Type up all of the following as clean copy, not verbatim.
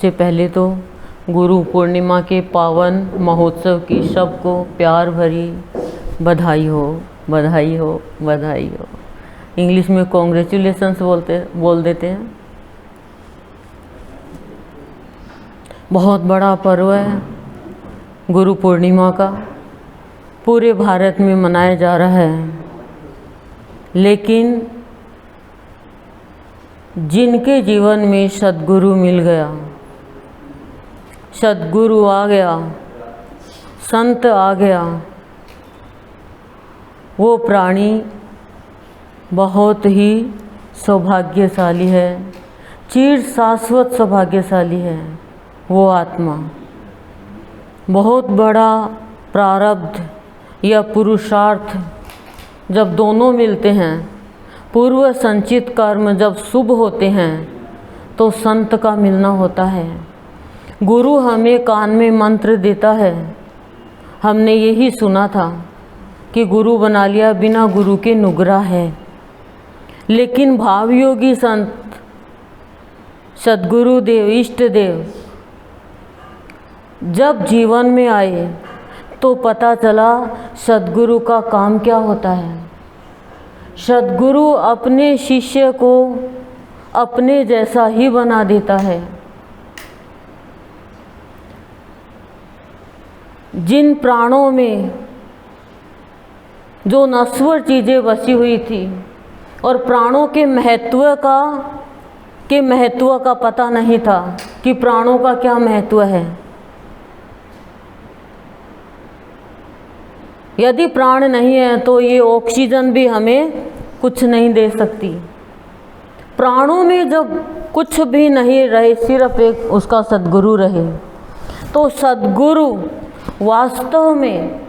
सबसे पहले तो गुरु पूर्णिमा के पावन महोत्सव की सबको प्यार भरी बधाई हो, बधाई हो, बधाई हो। इंग्लिश में कॉन्ग्रेचुलेशंस बोल देते हैं। बहुत बड़ा पर्व है गुरु पूर्णिमा का, पूरे भारत में मनाया जा रहा है। लेकिन जिनके जीवन में सद्गुरु मिल गया, सद्गुरु आ गया, संत आ गया, वो प्राणी बहुत ही सौभाग्यशाली है, चिर शाश्वत सौभाग्यशाली है। वो आत्मा बहुत बड़ा प्रारब्ध या पुरुषार्थ जब दोनों मिलते हैं, पूर्व संचित कर्म जब शुभ होते हैं तो संत का मिलना होता है। गुरु हमें कान में मंत्र देता है। हमने यही सुना था कि गुरु बना लिया बिना गुरु के नुगरा है। लेकिन भावयोगी संत, सद्गुरु देव, इष्ट देव जब जीवन में आए तो पता चला सद्गुरु का काम क्या होता है। सद्गुरु अपने शिष्य को अपने जैसा ही बना देता है। जिन प्राणों में जो नश्वर चीज़ें बसी हुई थी और प्राणों के महत्व का पता नहीं था कि प्राणों का क्या महत्व है। यदि प्राण नहीं है तो ये ऑक्सीजन भी हमें कुछ नहीं दे सकती। प्राणों में जब कुछ भी नहीं रहे, सिर्फ एक उसका सद्गुरु रहे, तो सद्गुरु वास्तव में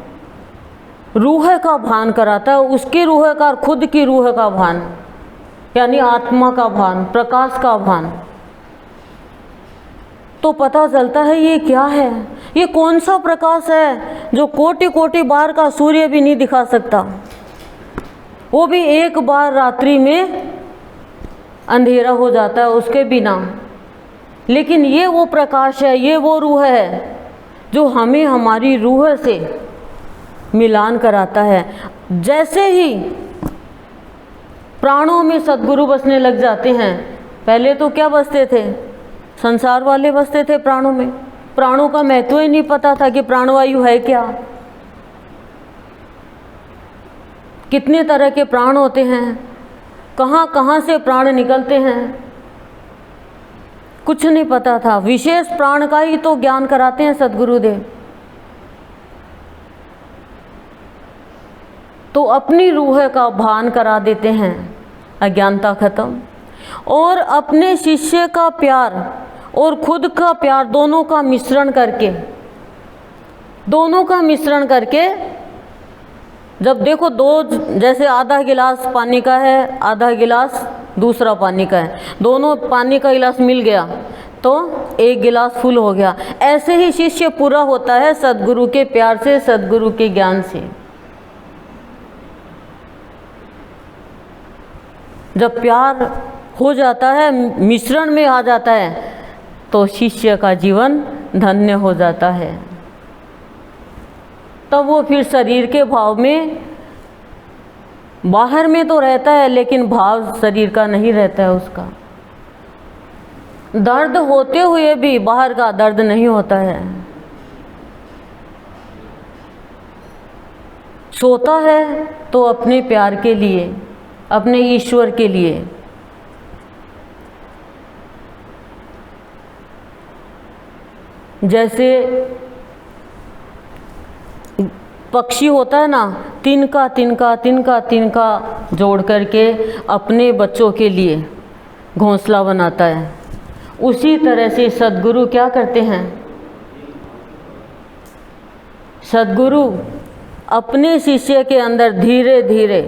रूह का भान कराता है। उसकी रूह का, खुद की रूह का भान, यानी आत्मा का भान, प्रकाश का भान। तो पता चलता है ये क्या है, ये कौन सा प्रकाश है जो कोटि कोटि बार का सूर्य भी नहीं दिखा सकता, वो भी एक बार रात्रि में अंधेरा हो जाता है उसके बिना। लेकिन ये वो प्रकाश है, ये वो रूह है जो हमें हमारी रूह से मिलान कराता है। जैसे ही प्राणों में सद्गुरु बसने लग जाते हैं, पहले तो क्या बसते थे, संसार वाले बसते थे प्राणों में। प्राणों का महत्व ही नहीं पता था कि प्राणवायु है क्या, कितने तरह के प्राण होते हैं, कहाँ कहाँ से प्राण निकलते हैं, कुछ नहीं पता था। विशेष प्राण का ही तो ज्ञान कराते हैं सद्गुरुदेव। तो अपनी रूह का भान करा देते हैं, अज्ञानता खत्म। और अपने शिष्य का प्यार और खुद का प्यार दोनों का मिश्रण करके जब देखो दो, जैसे आधा गिलास पानी का है, आधा गिलास दूसरा पानी का है, दोनों पानी का गिलास मिल गया तो एक गिलास फुल हो गया। ऐसे ही शिष्य पूरा होता है सद्गुरु के प्यार से, सद्गुरु के ज्ञान से। जब प्यार हो जाता है, मिश्रण में आ जाता है, तो शिष्य का जीवन धन्य हो जाता है। तब वो फिर शरीर के भाव में, बाहर में तो रहता है लेकिन भाव शरीर का नहीं रहता है उसका। दर्द होते हुए भी बाहर का दर्द नहीं होता है। सोता है तो अपने प्यार के लिए, अपने ईश्वर के लिए। जैसे पक्षी होता है ना, तिनका तिनका तिनका तिनका जोड़ करके अपने बच्चों के लिए घोंसला बनाता है, उसी तरह से सद्गुरु क्या करते हैं, सद्गुरु अपने शिष्य के अंदर धीरे धीरे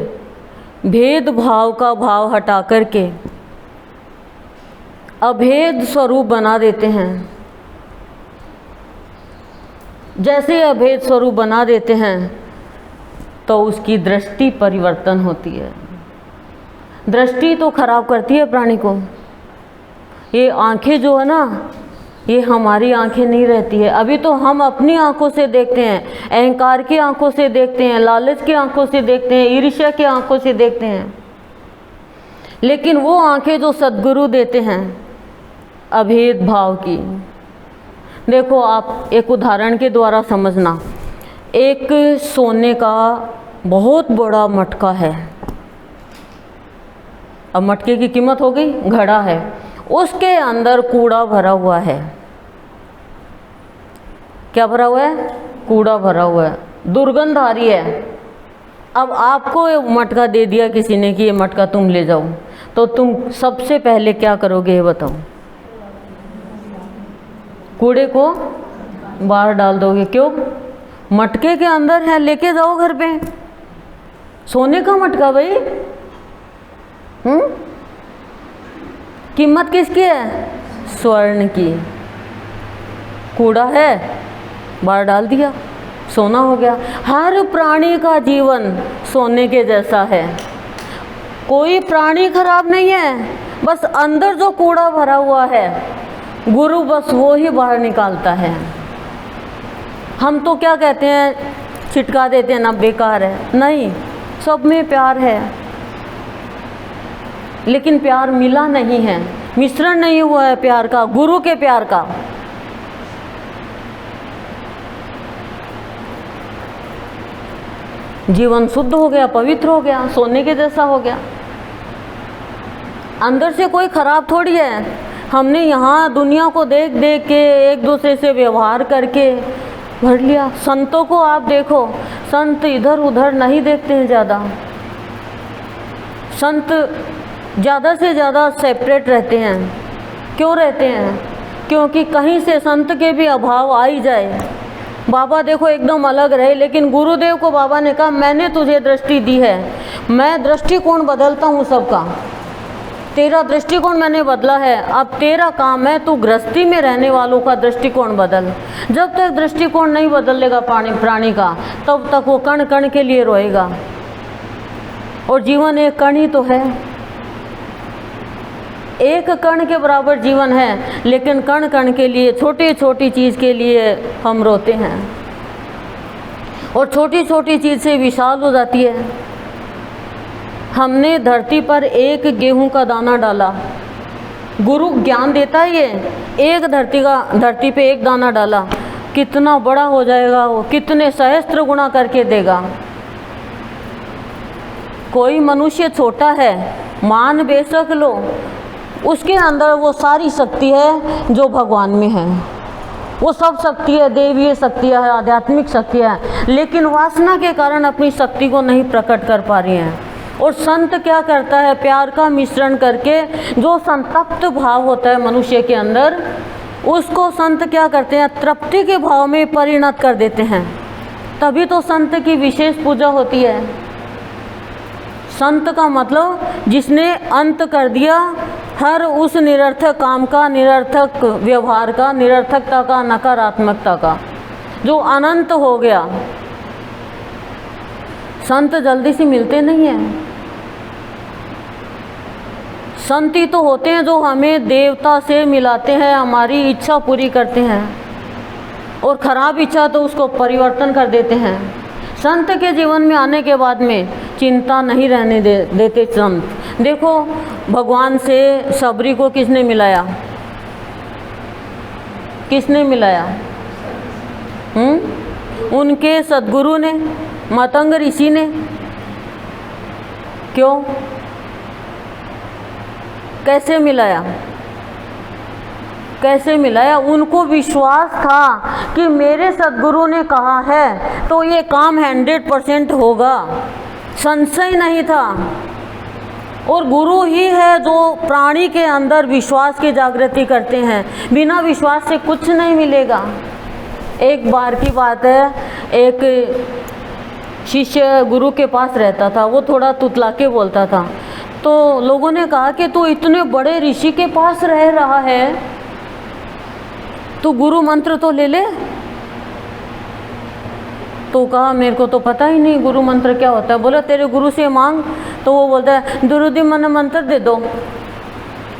भेदभाव का भाव हटा करके अभेद स्वरूप बना देते हैं। जैसे अभेद स्वरूप बना देते हैं तो उसकी दृष्टि परिवर्तन होती है। दृष्टि तो खराब करती है प्राणी को। ये आंखें जो है ना, ये हमारी आंखें नहीं रहती है। अभी तो हम अपनी आंखों से देखते हैं, अहंकार की आंखों से देखते हैं, लालच की आंखों से देखते हैं, ईर्ष्या की आंखों से देखते हैं। लेकिन वो आंखें जो सद्गुरु देते हैं अभेद भाव की। देखो आप एक उदाहरण के द्वारा समझना। एक सोने का बहुत बड़ा मटका है। अब मटके की कीमत हो गई, घड़ा है, उसके अंदर कूड़ा भरा हुआ है। क्या भरा हुआ है? कूड़ा भरा हुआ है, दुर्गंध आ रही है। अब आपको ये मटका दे दिया किसी ने कि ये मटका तुम ले जाओ, तो तुम सबसे पहले क्या करोगे ये बताओ? कूड़े को बाहर डाल दोगे। क्यों? मटके के अंदर है, लेके जाओ घर पे। सोने का मटका भाई, कीमत किसकी है? स्वर्ण की। कूड़ा है, बाहर डाल दिया, सोना हो गया। हर प्राणी का जीवन सोने के जैसा है। कोई प्राणी खराब नहीं है, बस अंदर जो कूड़ा भरा हुआ है गुरु बस वो ही बाहर निकालता है। हम तो क्या कहते हैं, छिटका देते हैं ना, बेकार है। नहीं, सब में प्यार है, लेकिन प्यार मिला नहीं है, मिश्रण नहीं हुआ है प्यार का, गुरु के प्यार का। जीवन शुद्ध हो गया, पवित्र हो गया, सोने के जैसा हो गया। अंदर से कोई खराब थोड़ी है। हमने यहाँ दुनिया को देख देख के, एक दूसरे से व्यवहार करके भर लिया। संतों को आप देखो, संत इधर उधर नहीं देखते हैं ज़्यादा। संत ज़्यादा से ज़्यादा सेपरेट रहते हैं। क्यों रहते हैं? क्योंकि कहीं से संत के भी अभाव आ ही जाए। बाबा देखो एकदम अलग रहे, लेकिन गुरुदेव को बाबा ने कहा मैंने तुझे दृष्टि दी है, मैं दृष्टिकोण बदलता हूँ सबका। तेरा दृष्टिकोण मैंने बदला है, अब तेरा काम है तू गृहस्थी में रहने वालों का दृष्टिकोण बदल। जब तक दृष्टिकोण नहीं बदलेगा प्राणी का, तब तक वो कण कण के लिए रोएगा। और जीवन एक कण ही तो है, एक कण के बराबर जीवन है, लेकिन कण कण के लिए, छोटी छोटी चीज़ के लिए हम रोते हैं, और छोटी छोटी चीज़ से विशाल हो जाती है। हमने धरती पर एक गेहूं का दाना डाला, गुरु ज्ञान देता है ये, एक धरती पे एक दाना डाला, कितना बड़ा हो जाएगा वो, कितने सहस्त्र गुणा करके देगा। कोई मनुष्य छोटा है, मान बेशक लो, उसके अंदर वो सारी शक्ति है जो भगवान में है। वो सब शक्ति है, देवीय शक्ति है, आध्यात्मिक शक्ति है, लेकिन वासना के कारण अपनी शक्ति को नहीं प्रकट कर पा रही हैं। और संत क्या करता है? प्यार का मिश्रण करके जो संतप्त भाव होता है मनुष्य के अंदर, उसको संत क्या करते हैं? तृप्ति के भाव में परिणत कर देते हैं। तभी तो संत की विशेष पूजा होती है। संत का मतलब जिसने अंत कर दिया हर उस निरर्थक काम का, निरर्थक व्यवहार का, निरर्थकता का, नकारात्मकता का, जो अनंत हो गया। संत जल्दी से मिलते नहीं हैं। संत ही तो होते हैं जो हमें देवता से मिलाते हैं, हमारी इच्छा पूरी करते हैं, और ख़राब इच्छा तो उसको परिवर्तन कर देते हैं। संत के जीवन में आने के बाद में चिंता नहीं रहने देते संत। देखो भगवान से सबरी को किसने मिलाया? किसने मिलाया? उनके सद्गुरु ने, मतंग ऋषि ने। क्यों? कैसे मिलाया? कैसे मिलाया? उनको विश्वास था कि मेरे सद्गुरु ने कहा है तो ये काम 100% होगा, संशय नहीं था। और गुरु ही है जो प्राणी के अंदर विश्वास की जागृति करते हैं। बिना विश्वास से कुछ नहीं मिलेगा। एक बार की बात है, एक शिष्य गुरु के पास रहता था, वो थोड़ा तुतला के बोलता था। तो लोगों ने कहा कि तू इतने बड़े ऋषि के पास रह रहा है, तू गुरु मंत्र तो ले ले। तो कहा मेरे को तो पता ही नहीं गुरु मंत्र क्या होता है। बोला तेरे गुरु से मांग। तो वो बोलता है दुरुदि मन मंत्र दे दो।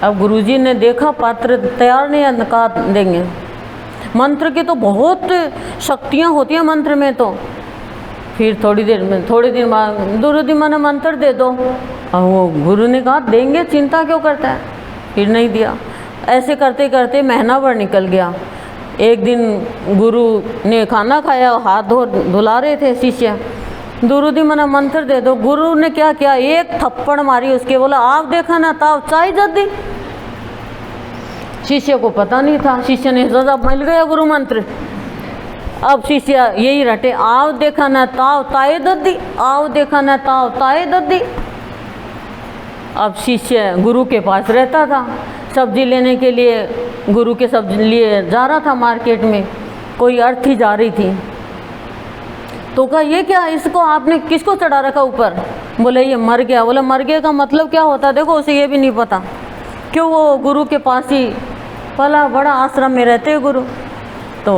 अब गुरुजी ने देखा पात्र तैयार नहीं है, कहा देंगे। मंत्र की तो बहुत शक्तियाँ होती हैं मंत्र में तो। फिर थोड़ी देर बाद गुरुजी मैंने मंत्र दे दो, और वो गुरु ने कहा देंगे, चिंता क्यों करता है। फिर नहीं दिया। ऐसे करते करते महीना भर निकल गया। एक दिन गुरु ने खाना खाया, हाथ धुला रहे थे शिष्य। गुरुजी मैंने मंत्र दे दो। गुरु ने क्या किया, एक थप्पड़ मारी उसके, बोला आप देखा ना ताव चाय जल्दी। शिष्य को पता नहीं था, शिष्य ने सोचा मिल गया गुरु मंत्र। अब शिष्य यही रटे, आओ देखा न ताव ताए दद्दी, आओ देखा न ताव ताए दद्दी। अब शिष्य गुरु के पास रहता था, सब्जी लेने के लिए गुरु के सब्जी लिए जा रहा था मार्केट में। कोई अर्थी जा रही थी, तो कहा ये क्या, इसको आपने किसको चढ़ा रखा ऊपर। बोले ये मर गया। बोले मर गया का मतलब क्या होता है, देखो उसे ये भी नहीं पता। क्यों, वो गुरु के पास ही पला बड़ा, आश्रम में रहते हैं गुरु। तो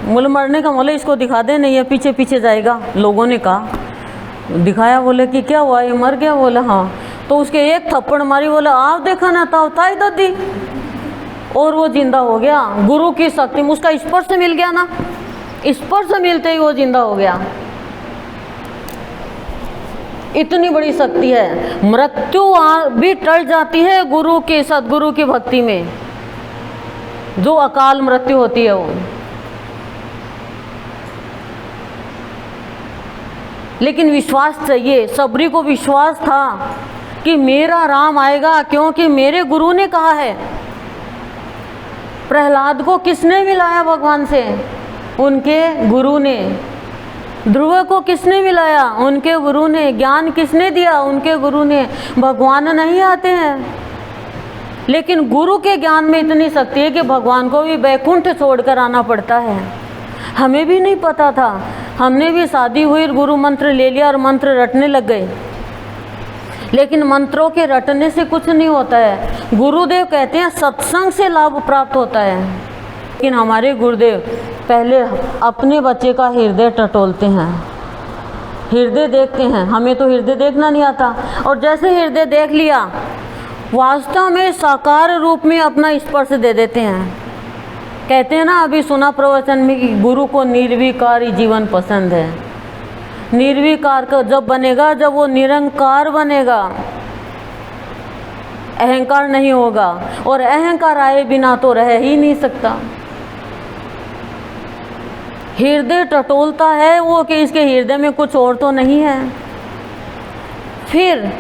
बोले मरने का, बोले इसको दिखा दे, नहीं है पीछे पीछे जाएगा। लोगों ने कहा, दिखाया, बोले कि क्या हुआ, ये मर गया। बोले हाँ। तो उसके एक थप्पड़ मारी, बोले आप देखा ना ताव ताई दादी, और वो जिंदा हो गया। गुरु की शक्ति में उसका स्पर्श मिल गया ना, स्पर्श मिलते ही वो जिंदा हो गया। इतनी बड़ी शक्ति है। मृत्यु भी टल जाती है गुरु की, सदगुरु की भक्ति में, जो अकाल मृत्यु होती है वो। लेकिन विश्वास चाहिए। सबरी को विश्वास था कि मेरा राम आएगा, क्योंकि मेरे गुरु ने कहा है। प्रहलाद को किसने मिलाया भगवान से, उनके गुरु ने। ध्रुव को किसने मिलाया, उनके गुरु ने। ज्ञान किसने दिया, उनके गुरु ने। भगवान नहीं आते हैं, लेकिन गुरु के ज्ञान में इतनी शक्ति है कि भगवान को भी बैकुंठ छोड़कर आना पड़ता है। हमें भी नहीं पता था, हमने भी शादी हुई गुरु मंत्र ले लिया और मंत्र रटने लग गए। लेकिन मंत्रों के रटने से कुछ नहीं होता है। गुरुदेव कहते हैं सत्संग से लाभ प्राप्त होता है। लेकिन हमारे गुरुदेव पहले अपने बच्चे का हृदय टटोलते हैं, हृदय देखते हैं। हमें तो हृदय देखना नहीं आता, और जैसे हृदय देख लिया वास्तव में साकार रूप में अपना स्पर्श दे देते हैं। कहते हैं ना, अभी सुना प्रवचन में कि गुरु को निर्विकारी जीवन पसंद है। निर्विकार का जब बनेगा, जब वो निरंकार बनेगा, अहंकार नहीं होगा, और अहंकार आए बिना तो रह ही नहीं सकता। हृदय टटोलता है वो कि इसके हृदय में कुछ और तो नहीं है। फिर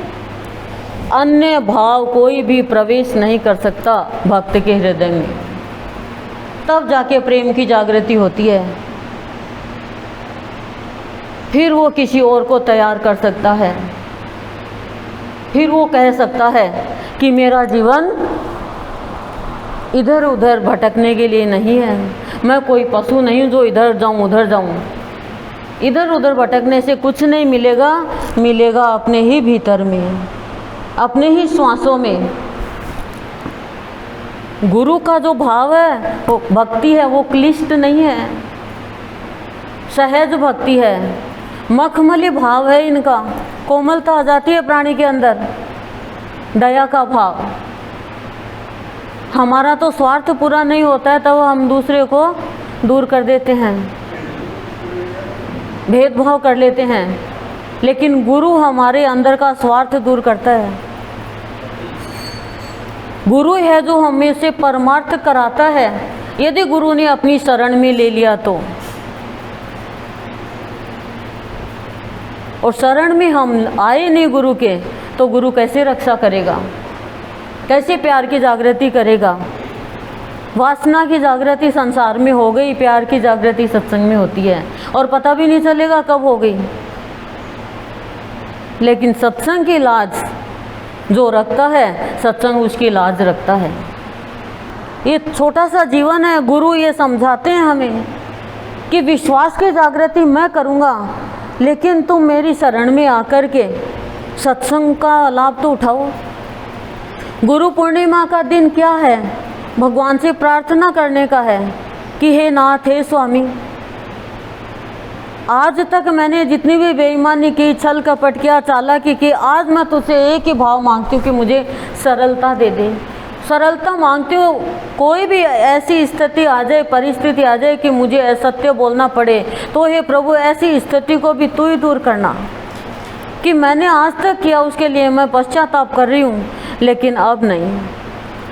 अन्य भाव कोई भी प्रवेश नहीं कर सकता भक्त के हृदय में, तब जाके प्रेम की जागृति होती है। फिर वो किसी और को तैयार कर सकता है। फिर वो कह सकता है कि मेरा जीवन इधर उधर भटकने के लिए नहीं है। मैं कोई पशु नहीं हूँ जो इधर जाऊँ उधर जाऊँ। इधर उधर भटकने से कुछ नहीं मिलेगा, मिलेगा अपने ही भीतर में, अपने ही श्वासों में। गुरु का जो भाव है, वो भक्ति है, वो क्लिष्ट नहीं है, सहज भक्ति है। मखमली भाव है इनका, कोमलता आ जाती है प्राणी के अंदर, दया का भाव। हमारा तो स्वार्थ पूरा नहीं होता है तब हम दूसरे को दूर कर देते हैं, भेदभाव कर लेते हैं। लेकिन गुरु हमारे अंदर का स्वार्थ दूर करता है। गुरु है जो हमें से परमार्थ कराता है। यदि गुरु ने अपनी शरण में ले लिया तो, और शरण में हम आए नहीं गुरु के, तो गुरु कैसे रक्षा करेगा, कैसे प्यार की जागृति करेगा। वासना की जागृति संसार में हो गई, प्यार की जागृति सत्संग में होती है, और पता भी नहीं चलेगा कब हो गई। लेकिन सत्संग की लाज जो रखता है, सत्संग उसकी लाज रखता है। ये छोटा सा जीवन है। गुरु ये समझाते हैं हमें कि विश्वास की जागृति मैं करूँगा, लेकिन तुम मेरी शरण में आकर के सत्संग का लाभ तो उठाओ। गुरु पूर्णिमा का दिन क्या है? भगवान से प्रार्थना करने का है कि हे नाथ, हे स्वामी, आज तक मैंने जितनी भी बेईमानी की, छल कपट किया, चालाकी की, आज मैं तुझसे एक ही भाव मांगती हूँ कि मुझे सरलता दे दे, सरलता मांगते हो, कोई भी ऐसी स्थिति आ जाए, परिस्थिति आ जाए कि मुझे असत्य बोलना पड़े, तो हे प्रभु ऐसी स्थिति को भी तू ही दूर करना। कि मैंने आज तक किया उसके लिए मैं पश्चाताप कर रही हूँ, लेकिन अब नहीं।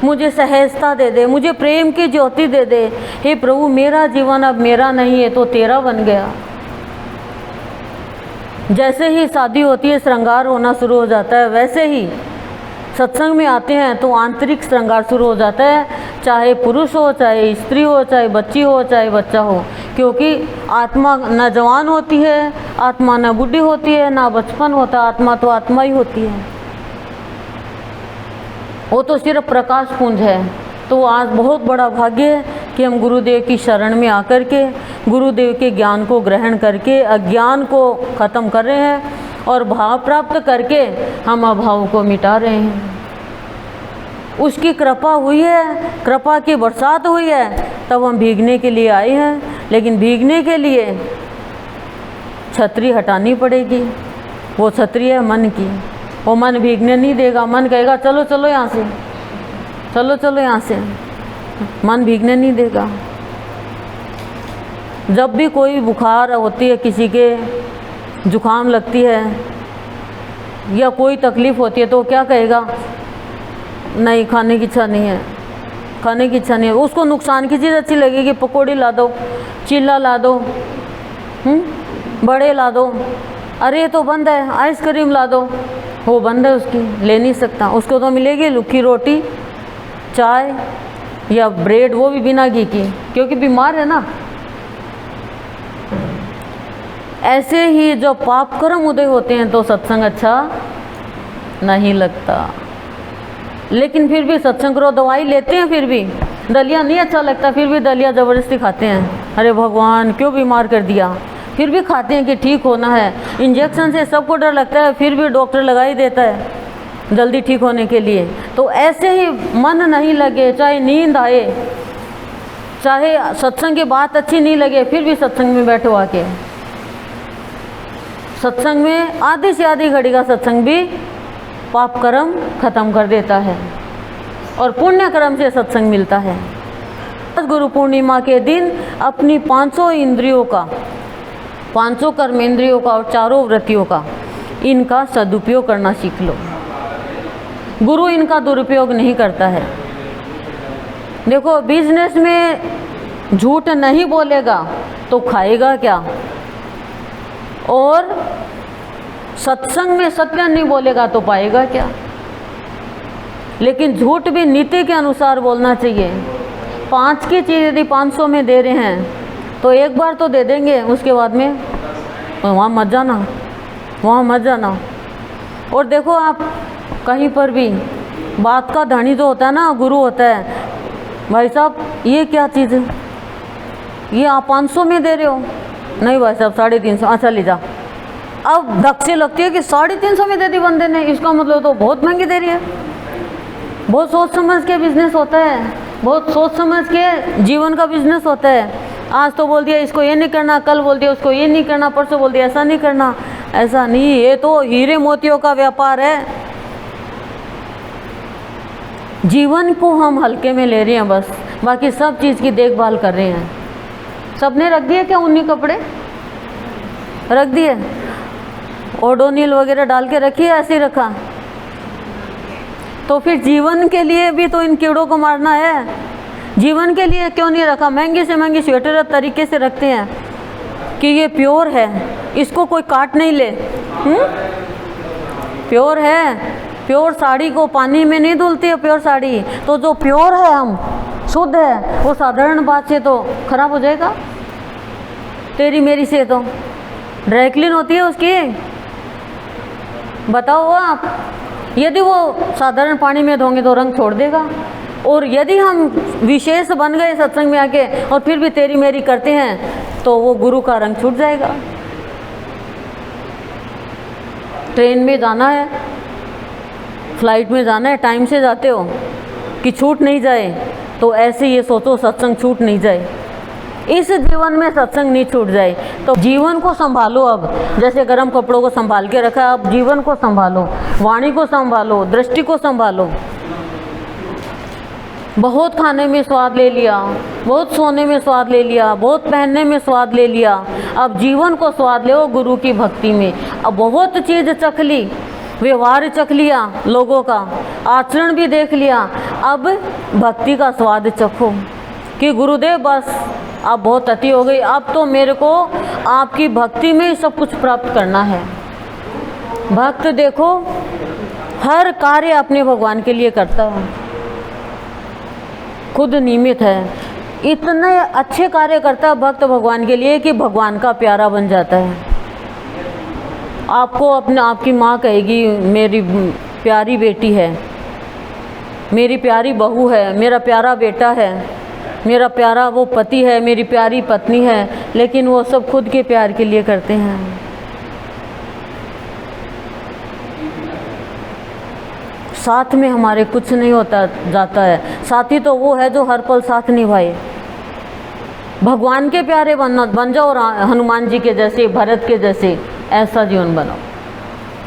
मुझे सहजता दे दे, मुझे प्रेम की ज्योति दे दे। हे प्रभु मेरा जीवन अब मेरा नहीं है तो तेरा बन गया। जैसे ही शादी होती है श्रृंगार होना शुरू हो जाता है, वैसे ही सत्संग में आते हैं तो आंतरिक श्रृंगार शुरू हो जाता है, चाहे पुरुष हो, चाहे स्त्री हो, चाहे बच्ची हो, चाहे बच्चा हो। क्योंकि आत्मा न जवान होती है, आत्मा न बुढ़ी होती है, ना बचपन होता, आत्मा तो आत्मा ही होती है। वो तो सिर्फ प्रकाश पुंज है। तो आज बहुत बड़ा भाग्य है कि हम गुरुदेव की शरण में आकर के गुरुदेव के ज्ञान को ग्रहण करके अज्ञान को ख़त्म कर रहे हैं और भाव प्राप्त करके हम अभाव को मिटा रहे हैं। उसकी कृपा हुई है, कृपा की बरसात हुई है, तब हम भीगने के लिए आए हैं। लेकिन भीगने के लिए छतरी हटानी पड़ेगी। वो छतरी है मन की। वो मन भीगने नहीं देगा। मन कहेगा चलो चलो यहाँ से, चलो चलो यहाँ से। मन भीगने नहीं देगा। जब भी कोई बुखार होती है, किसी के जुकाम लगती है या कोई तकलीफ़ होती है, तो क्या कहेगा? नहीं, खाने की इच्छा नहीं है, खाने की इच्छा नहीं है। उसको नुकसान की चीज़ अच्छी लगेगी, पकौड़ी ला दो, चिल्ला ला दो, बड़े ला दो। अरे ये तो बंद है, आइसक्रीम ला दो। वो बंद है, उसकी ले नहीं सकता। उसको तो मिलेगी लुखी रोटी, चाय या ब्रेड, वो भी बिना घी की, क्योंकि बीमार है ना। ऐसे ही जो पाप कर्म उदय होते हैं तो सत्संग अच्छा नहीं लगता। लेकिन फिर भी सत्संग करो, दवाई लेते हैं, फिर भी दलिया नहीं अच्छा लगता, फिर भी दलिया ज़बरदस्ती खाते हैं। अरे भगवान क्यों बीमार कर दिया, फिर भी खाते हैं कि ठीक होना है। इंजेक्शन से सबको डर लगता है, फिर भी डॉक्टर लगा ही देता है जल्दी ठीक होने के लिए। तो ऐसे ही मन नहीं लगे, चाहे नींद आए, चाहे सत्संग की बात अच्छी नहीं लगे, फिर भी सत्संग में बैठो आके। सत्संग में आधी से आधी घड़ी का सत्संग भी पाप कर्म खत्म कर देता है और पुण्य कर्म से सत्संग मिलता है। गुरु पूर्णिमा के दिन अपनी 500 इंद्रियों का, 500 कर्मेंद्रियों का और 4 वृत्तियों का, इनका सदुपयोग करना सीख लो। गुरु इनका दुरुपयोग नहीं करता है। देखो, बिजनेस में झूठ नहीं बोलेगा तो खाएगा क्या, और सत्संग में सत्य नहीं बोलेगा तो पाएगा क्या। लेकिन झूठ भी नीति के अनुसार बोलना चाहिए। 5 की चीज़ यदि 500 में दे रहे हैं तो एक बार तो दे देंगे, उसके बाद में वहाँ मत जाना, वहाँ मत जाना। और देखो, आप कहीं पर भी बात का धनी जो होता है ना, गुरु होता है, भाई साहब ये क्या चीज़ है, ये आप 500 में दे रहे हो? नहीं भाई साहब 350। अच्छा ले जा। अब धक से लगती है कि 350 में दे दी बंदे ने, इसका मतलब तो बहुत महंगी दे रही है। बहुत सोच समझ के बिजनेस होता है, बहुत सोच समझ के जीवन का बिजनेस होता है। आज तो बोल दिया इसको ये नहीं करना, कल बोल दिया उसको ये नहीं करना, परसों बोल दिया ऐसा नहीं करना। ऐसा नहीं, ये तो हीरे मोतियों का व्यापार है। जीवन को हम हल्के में ले रहे हैं बस, बाकी सब चीज़ की देखभाल कर रहे हैं। सबने रख दिए क्या ऊनी कपड़े? रख दिए, ओडोनिल वगैरह डाल के रखिए, ऐसे ही रखा। तो फिर जीवन के लिए भी तो इन कीड़ों को मारना है। जीवन के लिए क्यों नहीं रखा? महंगी से महंगी स्वेटर तरीके से रखते हैं कि ये प्योर है, इसको कोई काट नहीं ले। प्योर है, प्योर साड़ी को पानी में नहीं धुलती है प्योर साड़ी। तो जो प्योर है, हम शुद्ध है, वो साधारण बात से तो खराब हो जाएगा। तेरी मेरी से तो ड्राई क्लीन होती है उसकी, बताओ आप। यदि वो साधारण पानी में धोंगे तो रंग छोड़ देगा। और यदि हम विशेष बन गए सत्संग में आके और फिर भी तेरी मेरी करते हैं तो वो गुरु का रंग छूट जाएगा। ट्रेन में जाना है, फ्लाइट में जाना है, टाइम से जाते हो कि छूट नहीं जाए, तो ऐसे ये सोचो सत्संग छूट नहीं जाए, इस जीवन में सत्संग नहीं छूट जाए। तो जीवन को संभालो। अब जैसे गर्म कपड़ों को संभाल के रखा, अब जीवन को संभालो, वाणी को संभालो, दृष्टि को संभालो। बहुत खाने में स्वाद ले लिया, बहुत सोने में स्वाद ले लिया, बहुत पहनने में स्वाद ले लिया, अब जीवन को स्वाद ले गुरु की भक्ति में। अब बहुत चीज़ चख ली, व्यवहार चख लिया, लोगों का आचरण भी देख लिया, अब भक्ति का स्वाद चखो कि गुरुदेव बस अब बहुत अति हो गई, अब तो मेरे को आपकी भक्ति में ही सब कुछ प्राप्त करना है। भक्त देखो हर कार्य अपने भगवान के लिए करता है, खुद नियमित है, इतने अच्छे कार्य करता है भक्त भगवान के लिए कि भगवान का प्यारा बन जाता है। आपको अपने आपकी माँ कहेगी मेरी प्यारी बेटी है, मेरी प्यारी बहू है, मेरा प्यारा बेटा है, मेरा प्यारा वो पति है, मेरी प्यारी पत्नी है, लेकिन वो सब खुद के प्यार के लिए करते हैं। साथ में हमारे कुछ नहीं होता जाता है, साथी तो वो है जो हर पल साथ निभाए। भगवान के प्यारे बन जाओ, हनुमान जी के जैसे, भरत के जैसे, ऐसा जीवन बनाओ।